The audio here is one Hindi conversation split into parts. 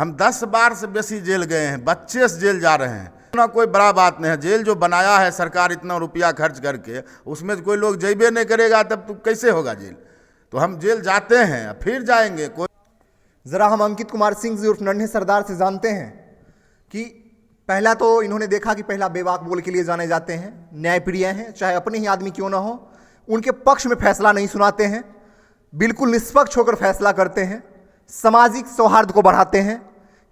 हम 10 बार से बेसी जेल गए हैं, बच्चे से जेल जा रहे हैं। ना कोई बड़ा बात नहीं है। जेल जो बनाया है सरकार इतना रुपया खर्च करके, उसमें कोई लोग जेबे नहीं करेगा तब तो कैसे होगा जेल। तो हम जेल जाते हैं, फिर जाएंगे। कोई जरा हम अंकित कुमार सिंह जी उर्फ नन्हे सरदार से जानते हैं कि पहला तो इन्होंने देखा कि पहला बेबाक बोल के लिए जाने जाते हैं, न्यायप्रिय हैं, चाहे अपने ही आदमी क्यों ना हो, उनके पक्ष में फैसला नहीं सुनाते हैं, बिल्कुल निष्पक्ष होकर फैसला करते हैं, सामाजिक सौहार्द को बढ़ाते हैं।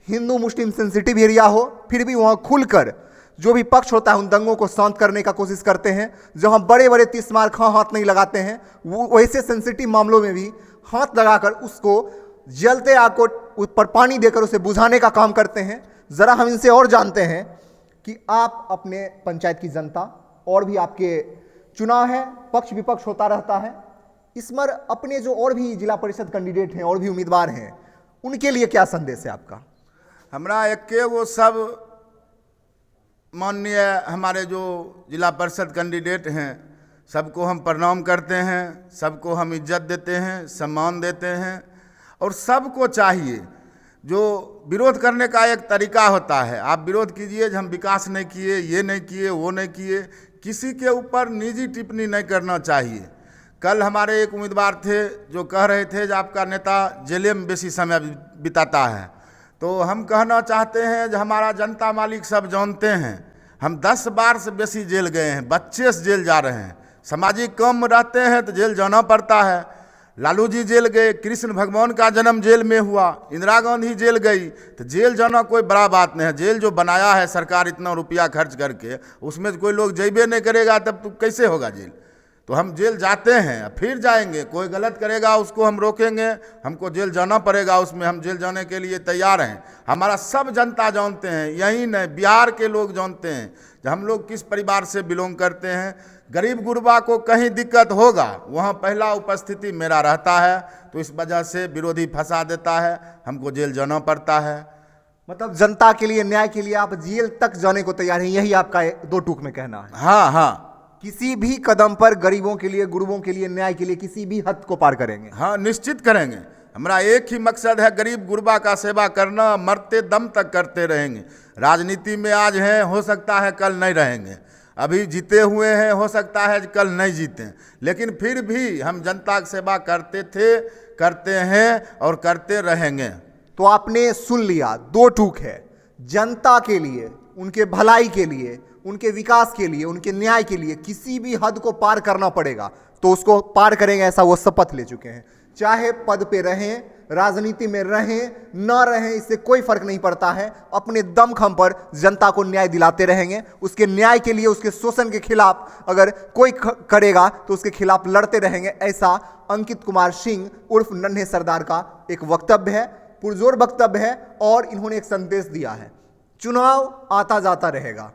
हिंदू मुस्लिम सेंसिटिव एरिया हो फिर भी वहाँ खुलकर जो भी पक्ष होता है उन दंगों को शांत करने का कोशिश करते हैं। जहाँ बड़े बड़े 30 मार खां हाथ नहीं लगाते हैं, वो वैसे सेंसिटिव मामलों में भी हाथ लगाकर उसको जलते आग को ऊपर पानी देकर उसे बुझाने का काम करते हैं। ज़रा हम इनसे और जानते हैं कि आप अपने पंचायत की जनता और भी आपके चुनाव है, पक्ष विपक्ष होता रहता है, इस पर अपने जो और भी जिला परिषद कैंडिडेट हैं और भी उम्मीदवार हैं उनके लिए क्या संदेश है आपका? हमरा एक वो सब माननीय हमारे जो जिला परिषद कैंडिडेट हैं सबको हम प्रणाम करते हैं, सबको हम इज्जत देते हैं, सम्मान देते हैं। और सबको चाहिए, जो विरोध करने का एक तरीका होता है, आप विरोध कीजिए, हम विकास नहीं किए, ये नहीं किए, वो नहीं किए, किसी के ऊपर निजी टिप्पणी नहीं करना चाहिए। कल हमारे एक उम्मीदवार थे जो कह रहे थे कि आपका नेता जेल में बेसी समय बिताता है, तो हम कहना चाहते हैं जो हमारा जनता मालिक सब जानते हैं, हम 10 बार से बेसी जेल गए हैं, बच्चे से जेल जा रहे हैं। सामाजिक काम रहते हैं तो जेल जाना पड़ता है। लालू जी जेल गए, कृष्ण भगवान का जन्म जेल में हुआ, इंदिरा गांधी जेल गई, तो जेल जाना कोई बड़ा बात नहीं है। जेल जो बनाया है सरकार इतना रुपया खर्च करके, उसमें कोई लोग जेबे नहीं करेगा तब तो कैसे होगा जेल। तो हम जेल जाते हैं, फिर जाएंगे। कोई गलत करेगा उसको हम रोकेंगे, हमको जेल जाना पड़ेगा, उसमें हम जेल जाने के लिए तैयार हैं। हमारा सब जनता जानते हैं, यही नहीं बिहार के लोग जानते हैं कि हम लोग किस परिवार से बिलोंग करते हैं। गरीब गुरबा को कहीं दिक्कत होगा वहाँ पहला उपस्थिति मेरा रहता है, तो इस वजह से विरोधी फंसा देता है, हमको जेल जाना पड़ता है। मतलब जनता के लिए, न्याय के लिए आप जेल तक जाने को तैयार हैं, यही आपका दो टूक में कहना है? हाँ हाँ, किसी भी कदम पर गरीबों के लिए, गुरबों के लिए, न्याय के लिए किसी भी हद को पार करेंगे? हाँ, निश्चित करेंगे। हमारा एक ही मकसद है, गरीब गुरबा का सेवा करना, मरते दम तक करते रहेंगे। राजनीति में आज हैं, हो सकता है कल नहीं रहेंगे, अभी जीते हुए हैं, हो सकता है कल नहीं जीते, लेकिन फिर भी हम जनता की सेवा करते थे, करते हैं और करते रहेंगे। तो आपने सुन लिया, दो टूक है, जनता के लिए, उनके भलाई के लिए, उनके विकास के लिए, उनके न्याय के लिए किसी भी हद को पार करना पड़ेगा तो उसको पार करेंगे, ऐसा वो शपथ ले चुके हैं। चाहे पद पे रहें, राजनीति में रहें ना रहें, इससे कोई फर्क नहीं पड़ता है, अपने दमखम पर जनता को न्याय दिलाते रहेंगे। उसके न्याय के लिए, उसके शोषण के खिलाफ अगर कोई करेगा तो उसके खिलाफ लड़ते रहेंगे। ऐसा अंकित कुमार सिंह उर्फ नन्हे सरदार का एक वक्तव्य है, पुरजोर वक्तव्य है, और इन्होंने एक संदेश दिया है, चुनाव आता जाता रहेगा,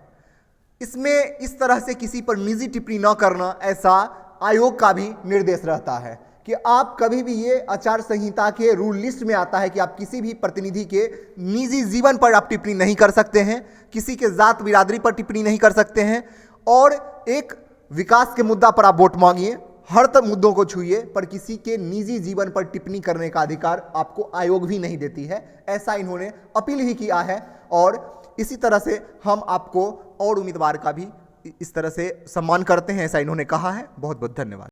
इसमें इस तरह से किसी पर निजी टिप्पणी न करना, ऐसा आयोग का भी निर्देश रहता है कि आप कभी भी, ये आचार संहिता के रूल लिस्ट में आता है कि आप किसी भी प्रतिनिधि के निजी जीवन पर आप टिप्पणी नहीं कर सकते हैं, किसी के जात बिरादरी पर टिप्पणी नहीं कर सकते हैं, और एक विकास के मुद्दा पर आप वोट मांगिए, हर मुद्दों को छूइए, पर किसी के निजी जीवन पर टिप्पणी करने का अधिकार आपको आयोग भी नहीं देती है। ऐसा इन्होंने अपील ही किया है, और इसी तरह से हम आपको और उम्मीदवार का भी इस तरह से सम्मान करते हैं, ऐसा इन्होंने कहा है। बहुत बहुत धन्यवाद।